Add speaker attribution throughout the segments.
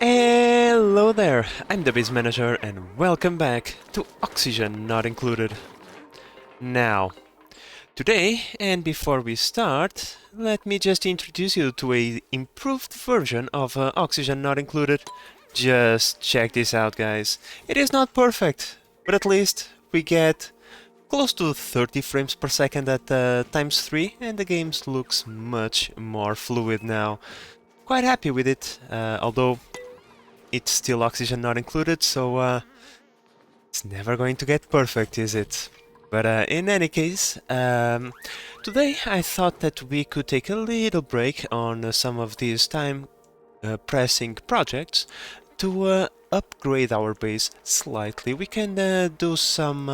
Speaker 1: Hello there, I'm the base manager and welcome back to Oxygen Not Included. Now, today and before we start, let me just introduce you to a improved version of Oxygen Not Included. Just check this out, guys. It is not perfect, but at least we get close to 30 frames per second at times 3 and the game looks much more fluid now. Quite happy with it, although it's still Oxygen Not Included, so it's never going to get perfect, is it? But in any case, today I thought that we could take a little break on some of these time-pressing projects to upgrade our base slightly. We can do some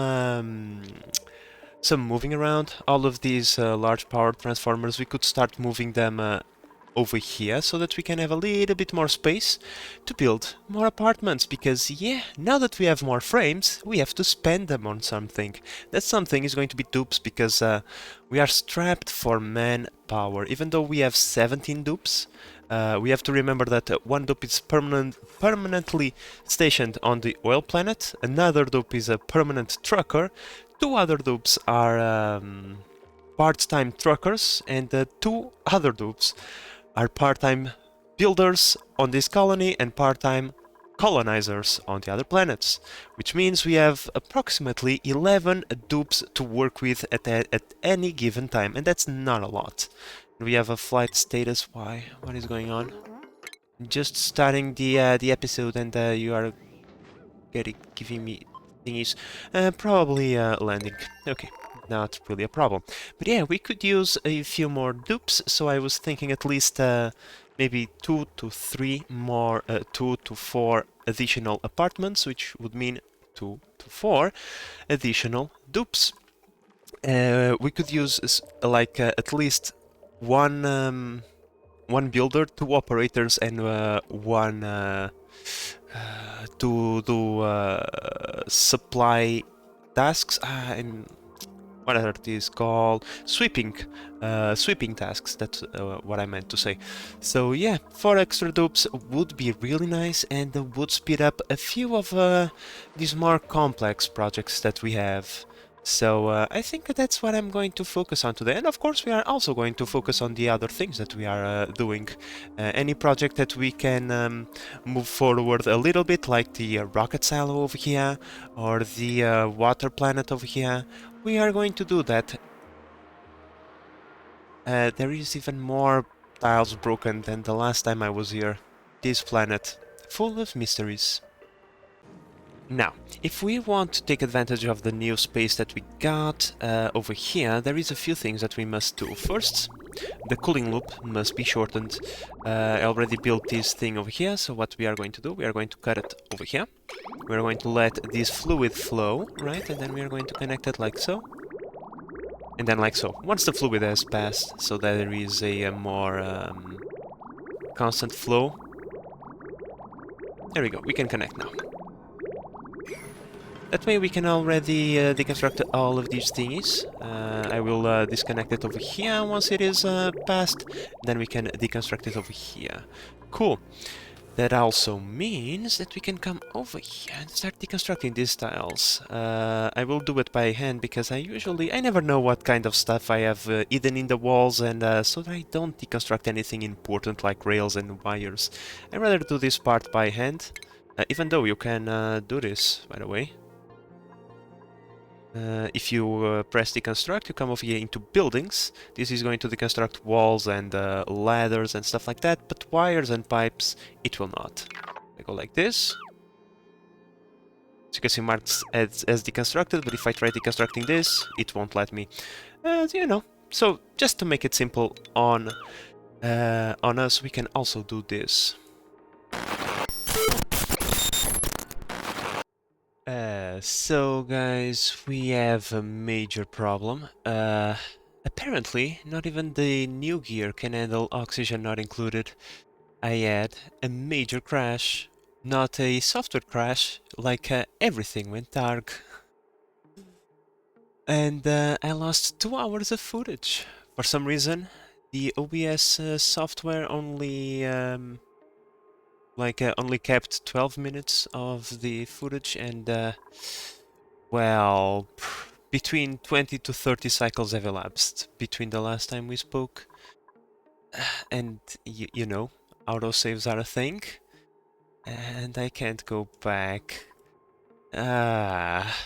Speaker 1: moving around. All of these large power transformers, we could start moving them over here so that we can have a little bit more space to build more apartments, because yeah, now that we have more frames, we have to spend them on something. That something is going to be dupes, because we are strapped for manpower. Even though we have 17 dupes, we have to remember that one dupe is permanently stationed on the oil planet, another dupe is a permanent trucker, two other dupes are part-time truckers, and two other dupes are part-time builders on this colony and part-time colonizers on the other planets, which means we have approximately 11 dupes to work with at any given time, and that's not a lot. We have a flight status. Why? What is going on? Just starting the episode and you are giving me thingies. Probably landing. Okay, not really a problem. But yeah, we could use a few more dupes, so I was thinking at least maybe 2 to 3 more, 2 to 4 additional apartments, which would mean 2 to 4 additional dupes. We could use like at least one builder, 2 operators, and one to do supply tasks. And what are these called? Sweeping tasks. That's what I meant to say. So yeah, 4 extra dupes would be really nice and would speed up a few of these more complex projects that we have. So I think that's what I'm going to focus on today. And of course we are also going to focus on the other things that we are doing. Any project that we can move forward a little bit, like the rocket silo over here, or the water planet over here, we are going to do that. There is even more tiles broken than the last time I was here. This planet, full of mysteries. Now, if we want to take advantage of the new space that we got over here, there is a few things that we must do. First, the cooling loop must be shortened. I already built this thing over here, so what we are going to do, we are going to cut it over here. We are going to let this fluid flow, right? And then we are going to connect it like so. And then like so. Once the fluid has passed, so that there is a more constant flow. There we go, we can connect now. That way we can already deconstruct all of these thingies. I will disconnect it over here once it is passed, then we can deconstruct it over here. Cool. That also means that we can come over here and start deconstructing these tiles. I will do it by hand because I never know what kind of stuff I have hidden in the walls, and so that I don't deconstruct anything important like rails and wires. I'd rather do this part by hand, even though you can do this, by the way. If you press deconstruct, you come over here into buildings. This is going to deconstruct walls and ladders and stuff like that, but wires and pipes, it will not. I go like this. As you can see, marked as deconstructed, but if I try deconstructing this, it won't let me. You know, so just to make it simple on us, we can also do this. So guys, we have a major problem. Apparently, not even the new gear can handle Oxygen Not Included. I had a major crash, not a software crash, like everything went dark. And I lost 2 hours of footage. For some reason, the OBS software only like only kept 12 minutes of the footage, and well, between 20 to 30 cycles have elapsed between the last time we spoke, and you know, autosaves are a thing, and I can't go back. Ah.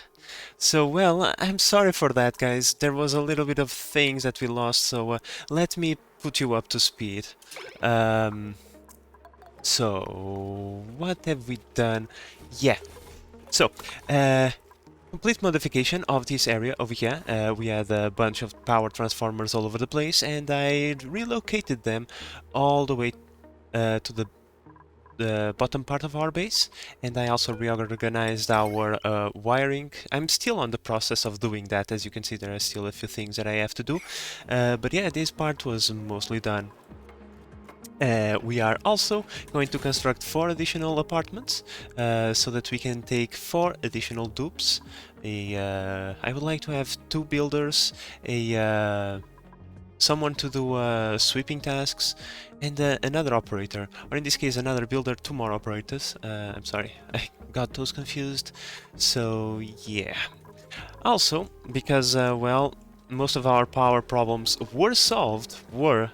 Speaker 1: So, well, I'm sorry for that, guys. There was a little bit of things that we lost, so let me put you up to speed. Um, so, what have we done? Yeah, so, complete modification of this area over here. We had a bunch of power transformers all over the place, and I relocated them all the way to the bottom part of our base, and I also reorganized our wiring. I'm still on the process of doing that. As you can see, there are still a few things that I have to do, but yeah, this part was mostly done. We are also going to construct 4 additional apartments so that we can take 4 additional dupes. I would like to have 2 builders, someone to do sweeping tasks, and another operator, or in this case another builder, 2 more operators. I'm sorry, I got those confused. So yeah. Also, because well, most of our power problems were solved, we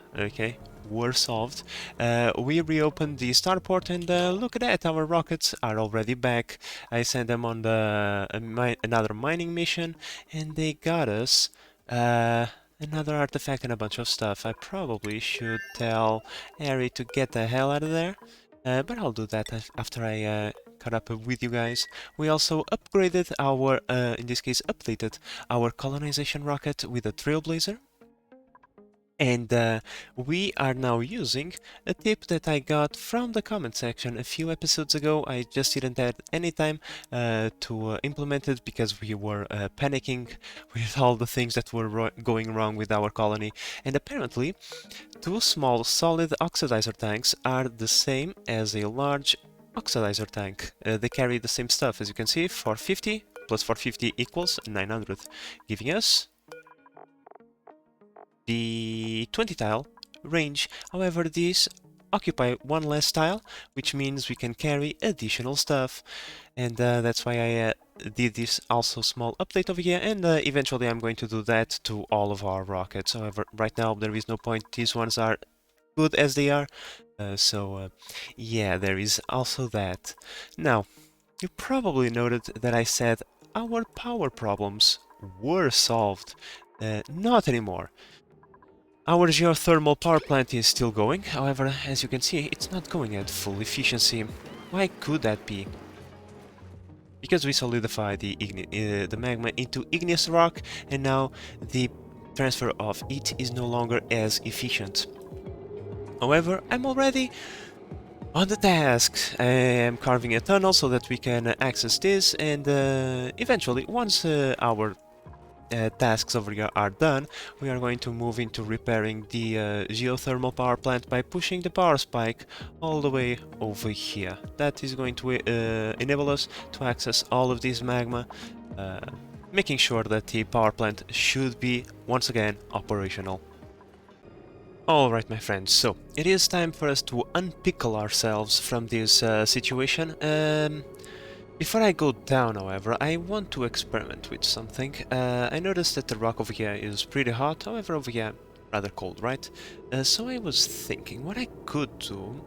Speaker 1: reopened the starport, and look at that, our rockets are already back. I sent them on another mining mission, and they got us another artifact and a bunch of stuff. I probably should tell Harry to get the hell out of there, but I'll do that after I caught up with you guys. We also upgraded our, in this case updated, our colonization rocket with a Trailblazer. And we are now using a tip that I got from the comment section a few episodes ago. I just didn't have any time to implement it because we were panicking with all the things that were going wrong with our colony. And apparently, 2 small solid oxidizer tanks are the same as a large oxidizer tank. They carry the same stuff, as you can see. 450 plus 450 equals 900, giving us the 20 tile range. However, these occupy 1 less tile, which means we can carry additional stuff, and that's why I did this also small update over here, and eventually I'm going to do that to all of our rockets. However, right now there is no point. These ones are good as they are, so yeah, there is also that. Now, you probably noted that I said our power problems were solved. Not anymore. Our geothermal power plant is still going, however, as you can see, it's not going at full efficiency. Why could that be? Because we solidified the magma into igneous rock, and now the transfer of it is no longer as efficient. However, I'm already on the task. I am carving a tunnel so that we can access this, and eventually, once our tasks over here are done, we are going to move into repairing the geothermal power plant by pushing the power spike all the way over here. That is going to enable us to access all of this magma, making sure that the power plant should be once again operational. Alright, my friends, so it is time for us to unpickle ourselves from this situation. Before I go down, however, I want to experiment with something. I noticed that the rock over here is pretty hot, however over here rather cold, right? So I was thinking what I could do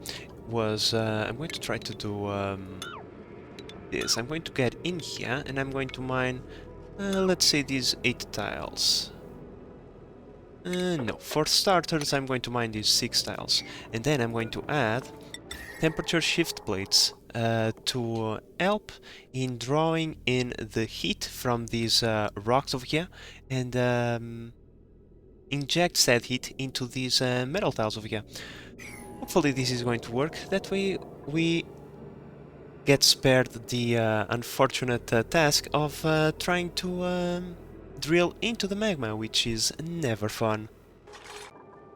Speaker 1: was I'm going to try to do this. I'm going to get in here and I'm going to mine, let's say these 8 tiles. No, for starters I'm going to mine these 6 tiles, and then I'm going to add temperature shift plates to help in drawing in the heat from these rocks over here, and inject said heat into these metal tiles over here. Hopefully this is going to work. That way we get spared the unfortunate task of trying to drill into the magma, which is never fun.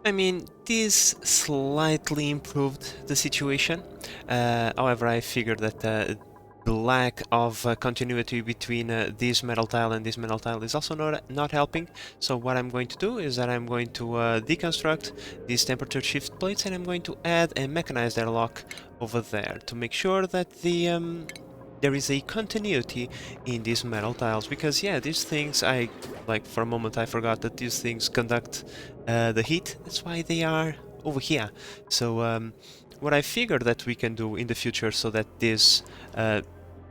Speaker 1: I mean, this slightly improved the situation. However, I figured that the lack of continuity between this metal tile and this metal tile is also not helping. So what I'm going to do is that I'm going to deconstruct these temperature shift plates, and I'm going to add a mechanized airlock over there to make sure that there is a continuity in these metal tiles, because yeah, these things, I like for a moment I forgot that these things conduct the heat. That's why they are over here. So what I figured that we can do in the future so that this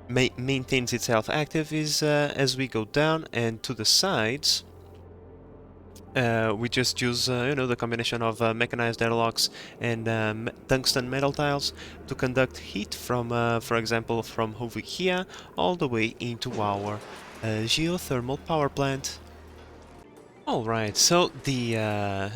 Speaker 1: maintains itself active is as we go down and to the sides, we just use you know, the combination of mechanized airlocks and tungsten metal tiles to conduct heat from, for example, from over here all the way into our geothermal power plant. Alright, so the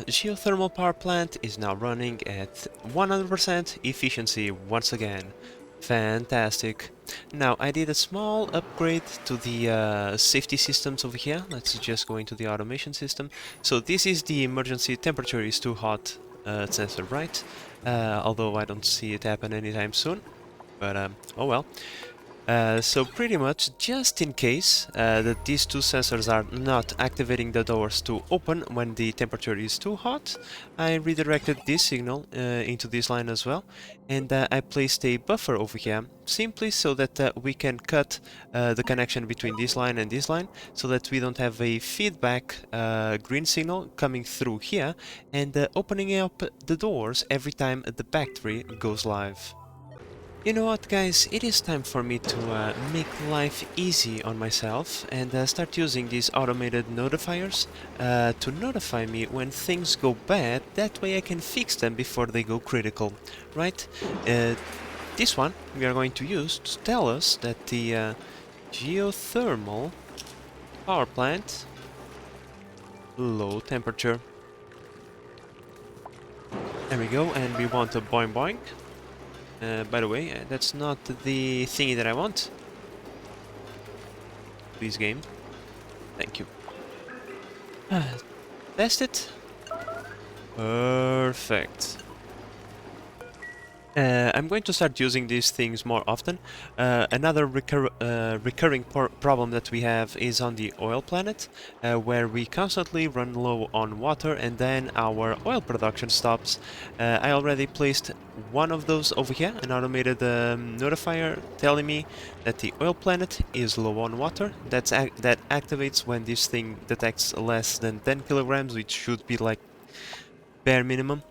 Speaker 1: geothermal power plant is now running at 100% efficiency once again. Fantastic. Now, I did a small upgrade to the safety systems over here. Let's just go into the automation system. So this is the emergency temperature is too hot sensor, right? Although I don't see it happen anytime soon. But, oh well. So pretty much, just in case that these two sensors are not activating the doors to open when the temperature is too hot, I redirected this signal into this line as well, and I placed a buffer over here, simply so that we can cut the connection between this line and this line, so that we don't have a feedback green signal coming through here and opening up the doors every time the battery goes live. You know what, guys, it is time for me to make life easy on myself and start using these automated notifiers to notify me when things go bad. That way I can fix them before they go critical, right? This one we are going to use to tell us that the geothermal power plant, low temperature. There we go, and we want a boing boing. By the way, that's not the thingy that I want. Please, game. Thank you. Test it. Perfect. I'm going to start using these things more often. Another recurring problem that we have is on the oil planet, where we constantly run low on water and then our oil production stops. I already placed one of those over here, an automated notifier telling me that the oil planet is low on water. That activates when this thing detects less than 10 kilograms, which should be like bare minimum.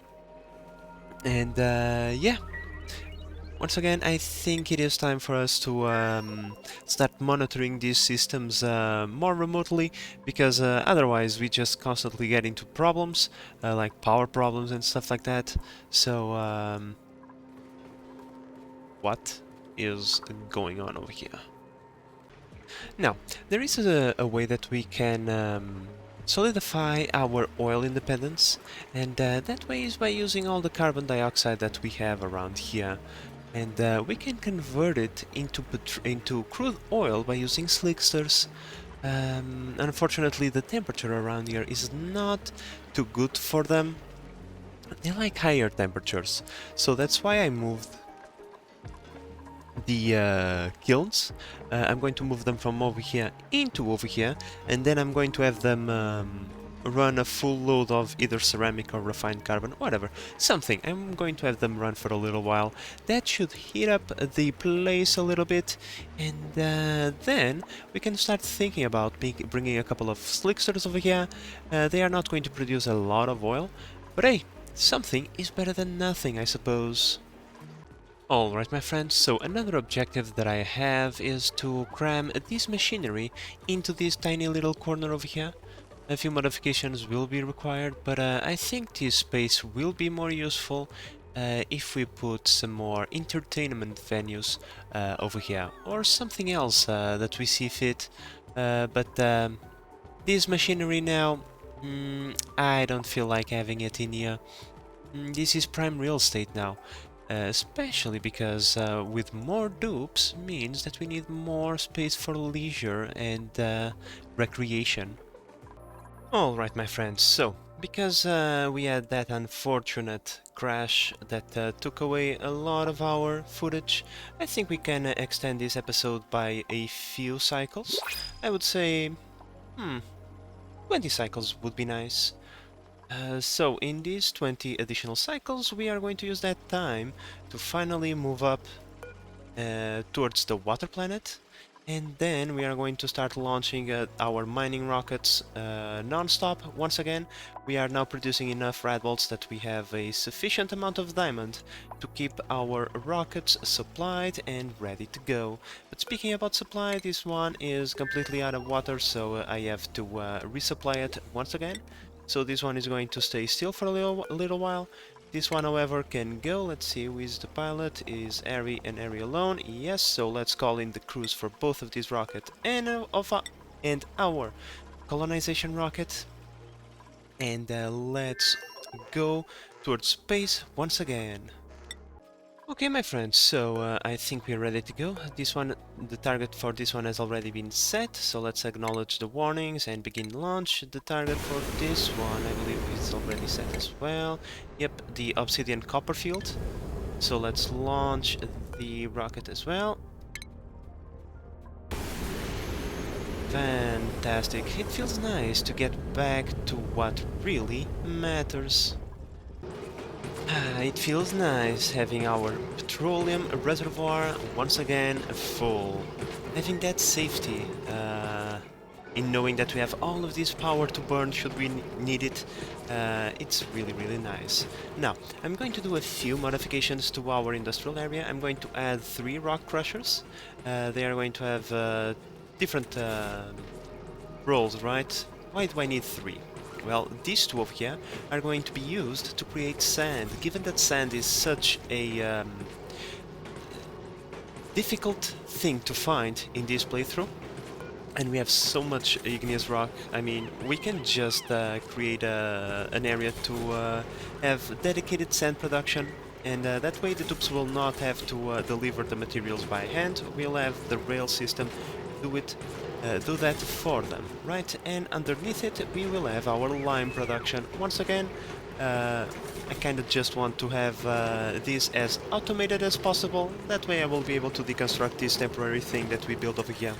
Speaker 1: And yeah. Once again, I think it is time for us to start monitoring these systems more remotely, because otherwise we just constantly get into problems, like power problems and stuff like that. So, what is going on over here? Now, there is a way that we can solidify our oil independence, and that way is by using all the carbon dioxide that we have around here. And we can convert it into crude oil by using slicksters. Unfortunately, the temperature around here is not too good for them. They like higher temperatures, so that's why I moved the kilns. I'm going to move them from over here into over here, and then I'm going to have them run a full load of either ceramic or refined carbon, whatever, something. I'm going to have them run for a little while. That should heat up the place a little bit, and then we can start thinking about bringing a couple of slicksters over here. They are not going to produce a lot of oil, but hey, something is better than nothing, I suppose. Alright, my friends, so another objective that I have is to cram this machinery into this tiny little corner over here. A few modifications will be required, but I think this space will be more useful if we put some more entertainment venues over here, or something else that we see fit. But this machinery now, I don't feel like having it in here. This is prime real estate now. Especially because with more dupes means that we need more space for leisure and recreation. Alright, my friends, so Because we had that unfortunate crash that took away a lot of our footage, I think we can extend this episode by a few cycles. I would say, 20 cycles would be nice. So in these 20 additional cycles, we are going to use that time to finally move up towards the water planet, and then we are going to start launching our mining rockets non-stop. Once again, we are now producing enough red bolts that we have a sufficient amount of diamond to keep our rockets supplied and ready to go. But speaking about supply, this one is completely out of water, so I have to resupply it once again. So this one is going to stay still for a little while. This one, however, can go. Let's see who is the pilot. Is Ari and Ari alone? Yes, so let's call in the crews for both of these rockets and our colonization rocket. And let's go towards space once again. Okay, my friends, so I think we're ready to go. This one, the target for this one has already been set, so let's acknowledge the warnings and begin launch. The target for this one, I believe, is already set as well. Yep, the obsidian copper field. So let's launch the rocket as well. Fantastic. It feels nice to get back to what really matters. It feels nice having our petroleum reservoir once again full. Having that safety in knowing that we have all of this power to burn should we need it, it's really nice. Now, I'm going to do a few modifications to our industrial area. I'm going to add 3 rock crushers. They are going to have different roles, right? Why do I need 3? Well, these 2 over here are going to be used to create sand. Given that sand is such a difficult thing to find in this playthrough, and we have so much igneous rock, I mean, we can just create an area to have dedicated sand production, and that way the tubes will not have to deliver the materials by hand. We'll have the rail system do that for them, right? And underneath it we will have our lime production. Once again, I kind of just want to have this as automated as possible. That way I will be able to deconstruct this temporary thing that we built over here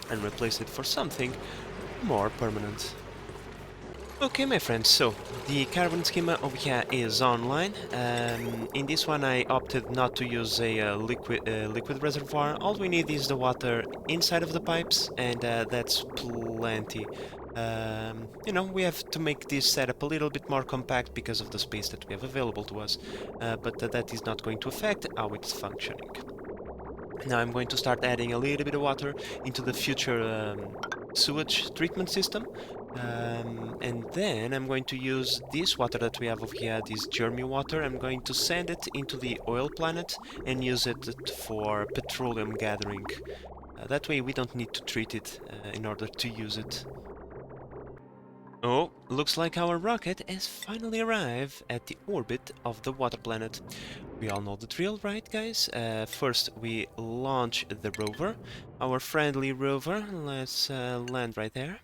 Speaker 1: and replace it for something more permanent. Okay, my friends, so the carbon schema over here is online. In this one I opted not to use a liquid reservoir. All we need is the water inside of the pipes, and that's plenty. You know, we have to make this setup a little bit more compact because of the space that we have available to us, but that is not going to affect how it's functioning. Now I'm going to start adding a little bit of water into the future sewage treatment system. And then I'm going to use this water that we have over here, this germy water. I'm going to send it into the oil planet and use it for petroleum gathering. That way we don't need to treat it in order to use it. Oh, looks like our rocket has finally arrived at the orbit of the water planet. We all know the drill, right, guys? First, we launch the rover, our friendly rover. Let's land right there.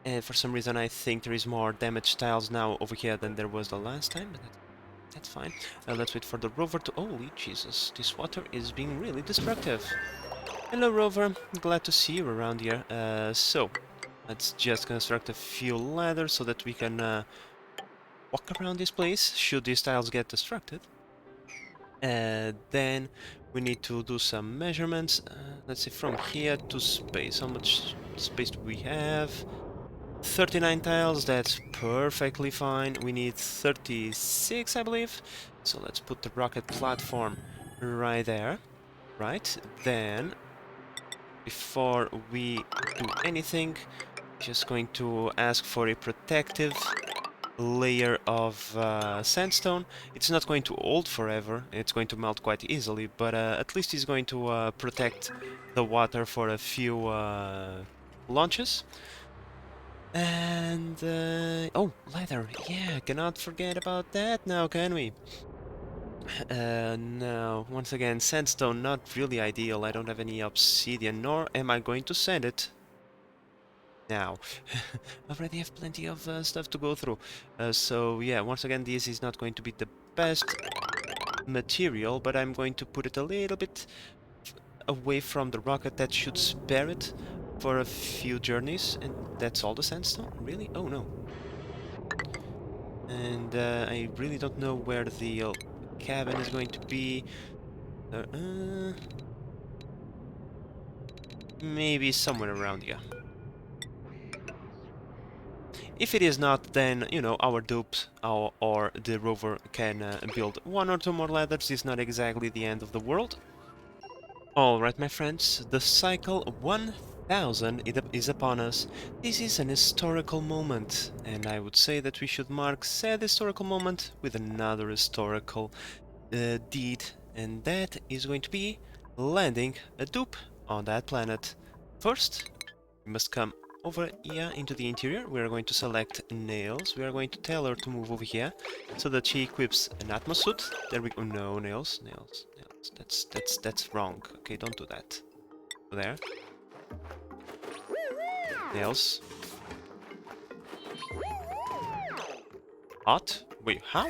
Speaker 1: And for some reason, I think there is more damaged tiles now over here than there was the last time, but that's fine. Let's wait for the rover to... Holy Jesus, this water is being really destructive. Hello, rover. Glad to see you around here. So, let's just construct a few ladders so that we can walk around this place should these tiles get destructed. Then we need to do some measurements. Let's see, from here to space. How much space do we have? 39 tiles, that's perfectly fine. We need 36, I believe. So let's put the rocket platform right there. Right, then before we do anything, just going to ask for a protective layer of sandstone. It's not going to hold forever, it's going to melt quite easily, but at least it's going to protect the water for a few launches. And oh, leather, yeah, cannot forget about that now, can we? No, once again, sandstone not really ideal. I don't have any obsidian, nor am I going to send it. now. Already have plenty of stuff to go through. So yeah, once again, this is not going to be the best material, but I'm going to put it a little bit away from the rocket. That should spare it for a few journeys, and that's all the sandstone? Really? Oh no. And I really don't know where the cabin is going to be. Maybe somewhere around here. If it is not, then, you know, our dupes or the rover can build one or two more ladders. It's not exactly the end of the world. Alright, my friends, the cycle 1000 is upon us. This is an historical moment, and I would say that we should mark said historical moment with another historical deed, and that is going to be landing a dupe on that planet. First, we must come over here into the interior. We are going to select nails. We are going to tell her to move over here so that she equips an atmosuit. There we go. No, nails. That's wrong. Okay, don't do that. There. Nails. Hot? Wait, how?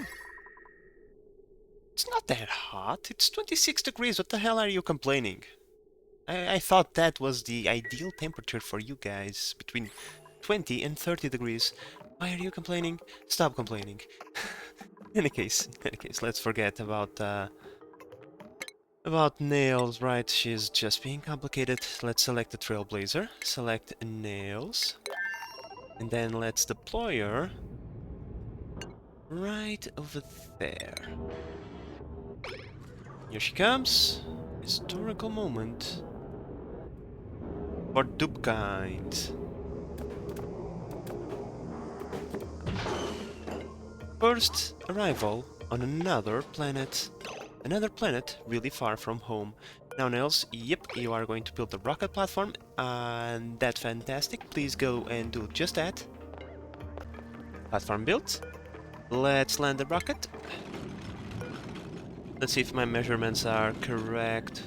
Speaker 1: It's not that hot. It's 26 degrees. What the hell are you complaining? I thought that was the ideal temperature for you guys, between 20 and 30 degrees. Why are you complaining? Stop complaining. In any case, let's forget about nails, right? She's just being complicated. Let's select the Trailblazer, select nails, and then let's deploy her right over there. Here she comes. Historical moment for Dupkind. First arrival on another planet. Another planet really far from home. Now, Nils, yep, you are going to build the rocket platform, and that's fantastic. Please go and do just that. Platform built. Let's land the rocket. Let's see if my measurements are correct.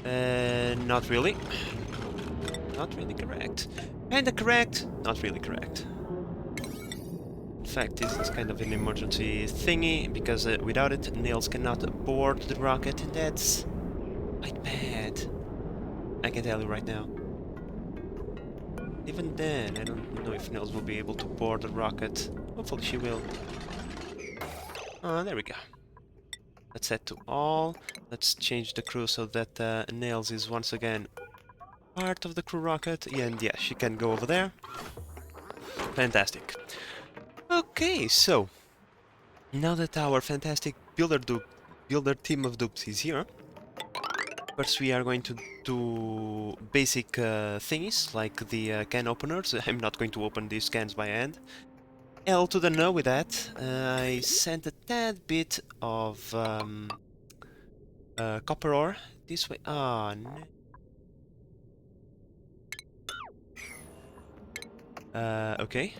Speaker 1: Not really. Not really correct. Kinda correct, not really correct. In fact, this is kind of an emergency thingy, because without it, Nails cannot board the rocket, and that's quite bad. I can tell you right now. Even then, I don't know if Nails will be able to board the rocket. Hopefully she will. There we go. Let's set to all. Let's change the crew so that Nails is once again part of the crew rocket. Yeah, and yeah, she can go over there. Fantastic. Okay, so now that our fantastic builder team of dupes is here, first we are going to do basic thingies like the can openers. I'm not going to open these cans by hand. L to the no with that. I sent a tad bit of copper ore this way. Ah, no. Okay.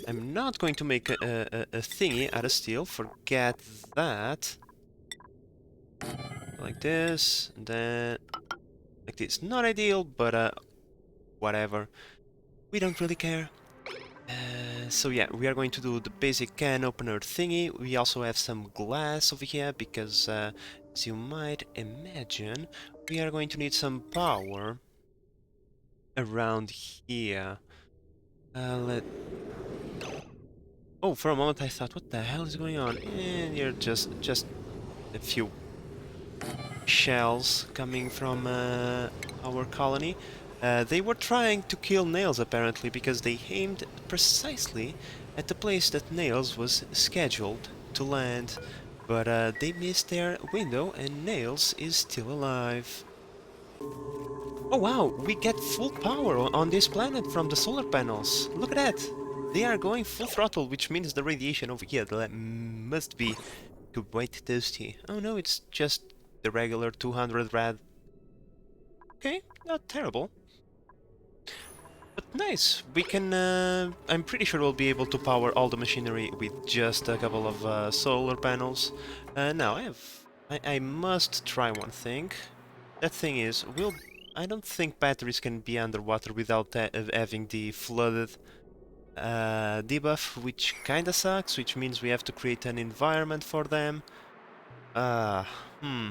Speaker 1: I'm not going to make a thingy out of steel. Forget that. Like this, and then like this. Not ideal, but whatever. We don't really care. So yeah, we are going to do the basic can opener thingy. We also have some glass over here because, as you might imagine, we are going to need some power around here. Oh, for a moment I thought, what the hell is going on? And you're just a few shells coming from our colony. They were trying to kill Nails apparently because they aimed precisely at the place that Nails was scheduled to land, but they missed their window and Nails is still alive. Oh wow, we get full power on this planet from the solar panels. Look at that! They are going full throttle, which means the radiation over here must be quite toasty. Oh no, it's just the regular 200 rad. Okay, not terrible. But nice, we can, I'm pretty sure we'll be able to power all the machinery with just a couple of solar panels. Now, I must try one thing. That thing is, I don't think batteries can be underwater without having the flooded debuff, which kinda sucks, which means we have to create an environment for them. Uh, hmm,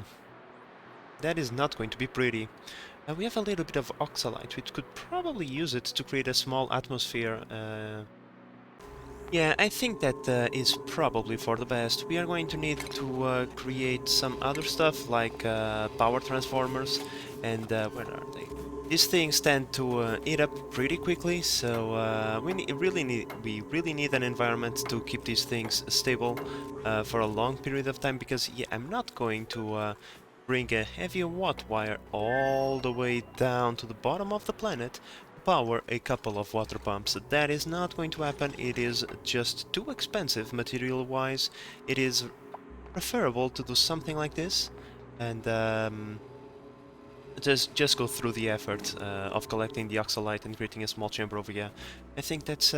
Speaker 1: that is not going to be pretty. We have a little bit of oxalite, which could probably use it to create a small atmosphere. Yeah, I think that is probably for the best. We are going to need to create some other stuff like power transformers, and where are they? These things tend to eat up pretty quickly, so we really need an environment to keep these things stable for a long period of time. Because yeah, I'm not going to bring a heavy watt wire all the way down to the bottom of the planet power a couple of water pumps. That is not going to happen. It is just too expensive material-wise. It is preferable to do something like this and just go through the effort of collecting the oxalite and creating a small chamber over here. I think that's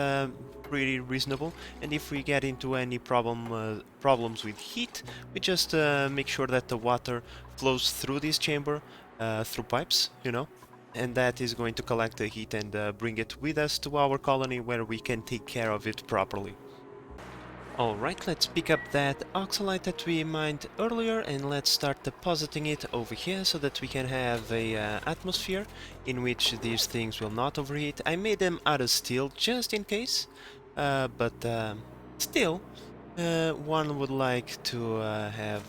Speaker 1: pretty reasonable. And if we get into any problems with heat, we just make sure that the water flows through this chamber through pipes, you know, and that is going to collect the heat and bring it with us to our colony where we can take care of it properly. Alright, let's pick up that oxalite that we mined earlier and let's start depositing it over here so that we can have a atmosphere in which these things will not overheat. I made them out of steel just in case, but still, one would like to have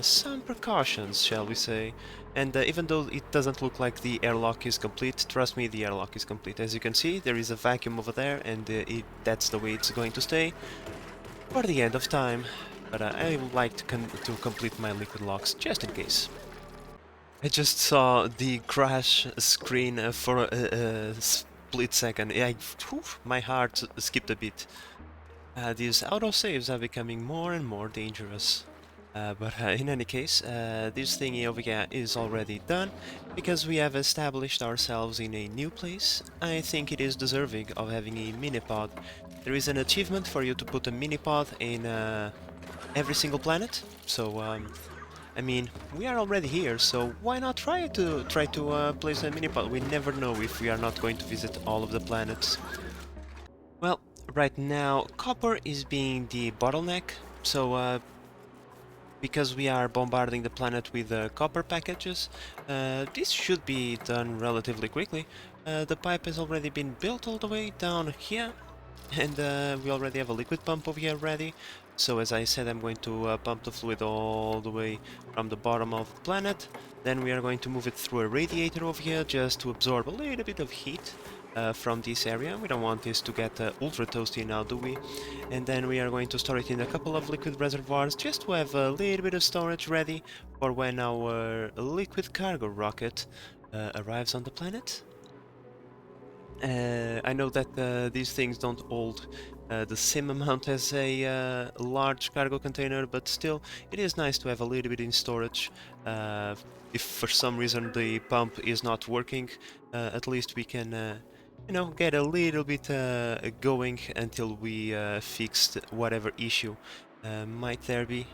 Speaker 1: some precautions, shall we say. And even though it doesn't look like the airlock is complete, trust me, the airlock is complete. As you can see, there is a vacuum over there and that's the way it's going to stay for the end of time, but I would like to complete my liquid locks just in case. I just saw the crash screen for a split second. My heart skipped a bit. These autosaves are becoming more and more dangerous. But in any case, this thingy over here is already done, because we have established ourselves in a new place. I think it is deserving of having a mini-pod. There is an achievement for you to put a mini-pod in every single planet, so I mean, we are already here, so why not try to place a mini-pod? We never know if we are not going to visit all of the planets. Well, right now, copper is being the bottleneck, so because we are bombarding the planet with copper packages, this should be done relatively quickly. The pipe has already been built all the way down here, and we already have a liquid pump over here ready. So as I said, I'm going to pump the fluid all the way from the bottom of the planet. Then we are going to move it through a radiator over here just to absorb a little bit of heat from this area. We don't want this to get ultra toasty now, do we? And then we are going to store it in a couple of liquid reservoirs just to have a little bit of storage ready for when our liquid cargo rocket arrives on the planet. I know that these things don't hold the same amount as a large cargo container, but still, it is nice to have a little bit in storage. If for some reason the pump is not working, at least we can, you know, get a little bit going until we fixed whatever issue might there be.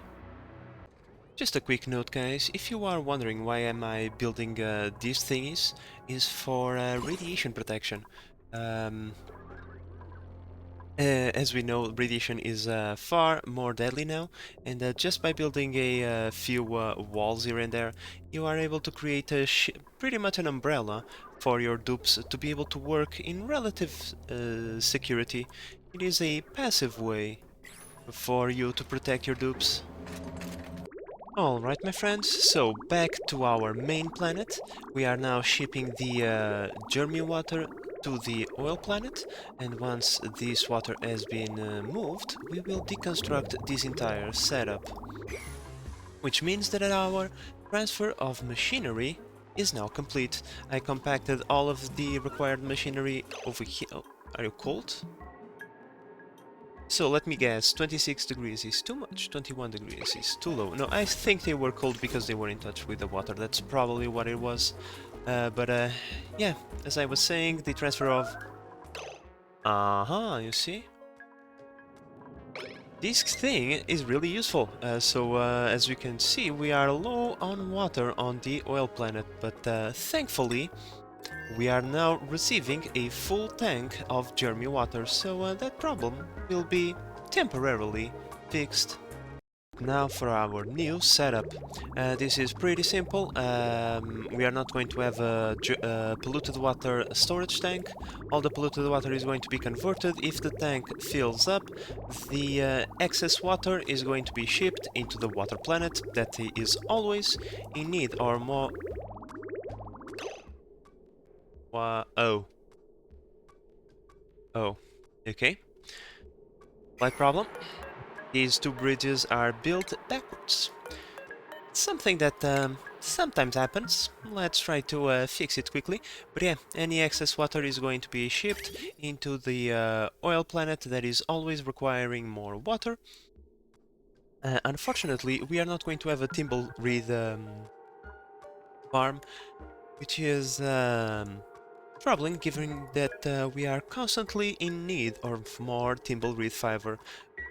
Speaker 1: Just a quick note, guys, if you are wondering why am I building these thingies, is for radiation protection. Um, as we know, radiation is far more deadly now, and just by building a few walls here and there, you are able to create pretty much an umbrella for your dupes to be able to work in relative security. It is a passive way for you to protect your dupes. Alright, my friends, so back to our main planet. We are now shipping the Germy water to the oil planet, and once this water has been moved, we will deconstruct this entire setup. Which means that our transfer of machinery is now complete. I compacted all of the required machinery over here. Oh, are you cold? So let me guess, 26 degrees is too much, 21 degrees is too low. No, I think they were cold because they were in touch with the water, that's probably what it was. But yeah, as I was saying, the transfer of... you see? this thing is really useful. As you can see, we are low on water on the oil planet, but thankfully we are now receiving a full tank of Jeremy water, so that problem will be temporarily fixed. Now for our new setup. This is pretty simple. We are not going to have a polluted water storage tank. All the polluted water is going to be converted. If the tank fills up, the excess water is going to be shipped into the water planet that is always in need or more... oh. Oh. Okay. Slight problem. These two bridges are built backwards. Something that sometimes happens. Let's try to fix it quickly. But yeah, any excess water is going to be shipped into the oil planet that is always requiring more water. Unfortunately, we are not going to have a Timbleweed farm, which is troubling given that we are constantly in need of more Timbleweed fiber.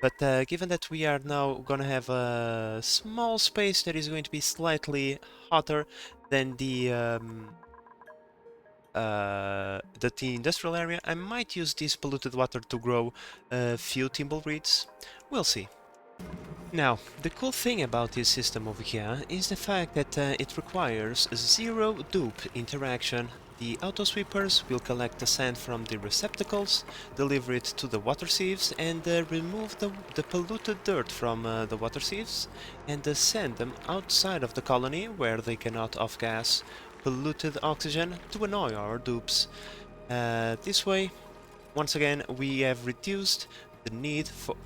Speaker 1: But given that we are now gonna have a small space that is going to be slightly hotter than the industrial area, I might use this polluted water to grow a few Timbleweeds. We'll see. Now, the cool thing about this system over here is the fact that it requires zero dupe interaction. The auto-sweepers will collect the sand from the receptacles, deliver it to the water sieves, and remove the polluted dirt from the water sieves, and send them outside of the colony where they cannot off-gas polluted oxygen to annoy our dupes. This way, once again, we have reduced the need for...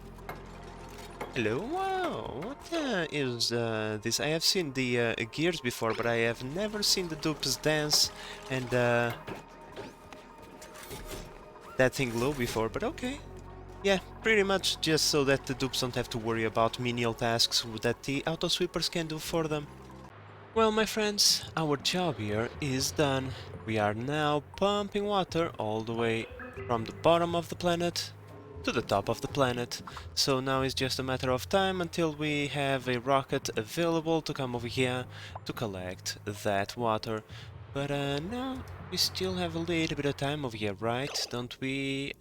Speaker 1: Hello, wow, what is this? I have seen the gears before, but I have never seen the dupes dance and that thing glow before, but okay. Yeah, pretty much just so that the dupes don't have to worry about menial tasks that the auto-sweepers can do for them. Well, my friends, our job here is done. We are now pumping water all the way from the bottom of the planet to the top of the planet. So now it's just a matter of time until we have a rocket available to come over here to collect that water. But now we still have a little bit of time over here, right? Don't we?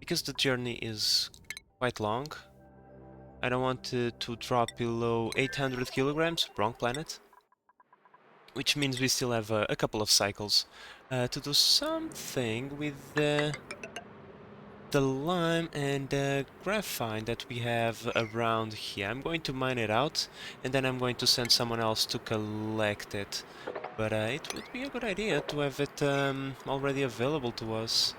Speaker 1: Because the journey is quite long. I don't want to drop below 800 kilograms, wrong planet. Which means we still have a couple of cycles to do something with the lime and graphite that we have around here. I'm going to mine it out, and then I'm going to send someone else to collect it. But it would be a good idea to have it already available to us.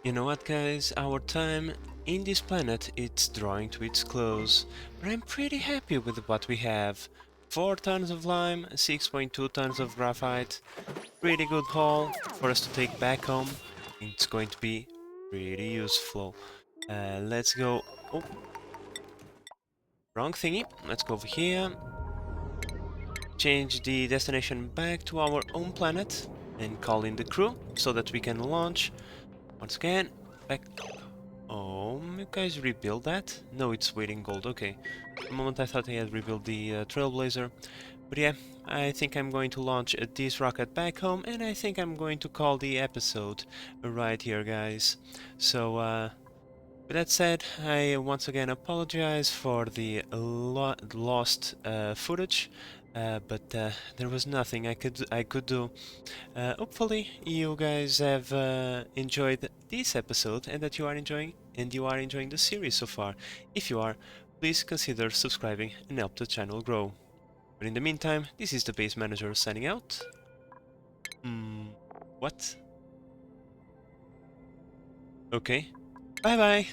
Speaker 1: You know what, guys? Our time in this planet, it's drawing to its close. But I'm pretty happy with what we have. 4 tons of lime, 6.2 tons of graphite. Pretty good haul for us to take back home. It's going to be pretty useful. Let's go... Oh, wrong thingy. Let's go over here. Change the destination back to our own planet and call in the crew so that we can launch. Once again, back... Oh, you guys rebuild that? No, it's waiting gold, okay. For the moment I thought I had rebuilt the Trailblazer. But yeah, I think I'm going to launch this rocket back home, and I think I'm going to call the episode right here, guys. So, with that said, I once again apologize for the lost footage, but there was nothing I could do. Hopefully, you guys have enjoyed this episode, and that you are enjoying the series so far. If you are, please consider subscribing and help the channel grow. But in the meantime, this is the base manager signing out. What? Okay. Bye bye!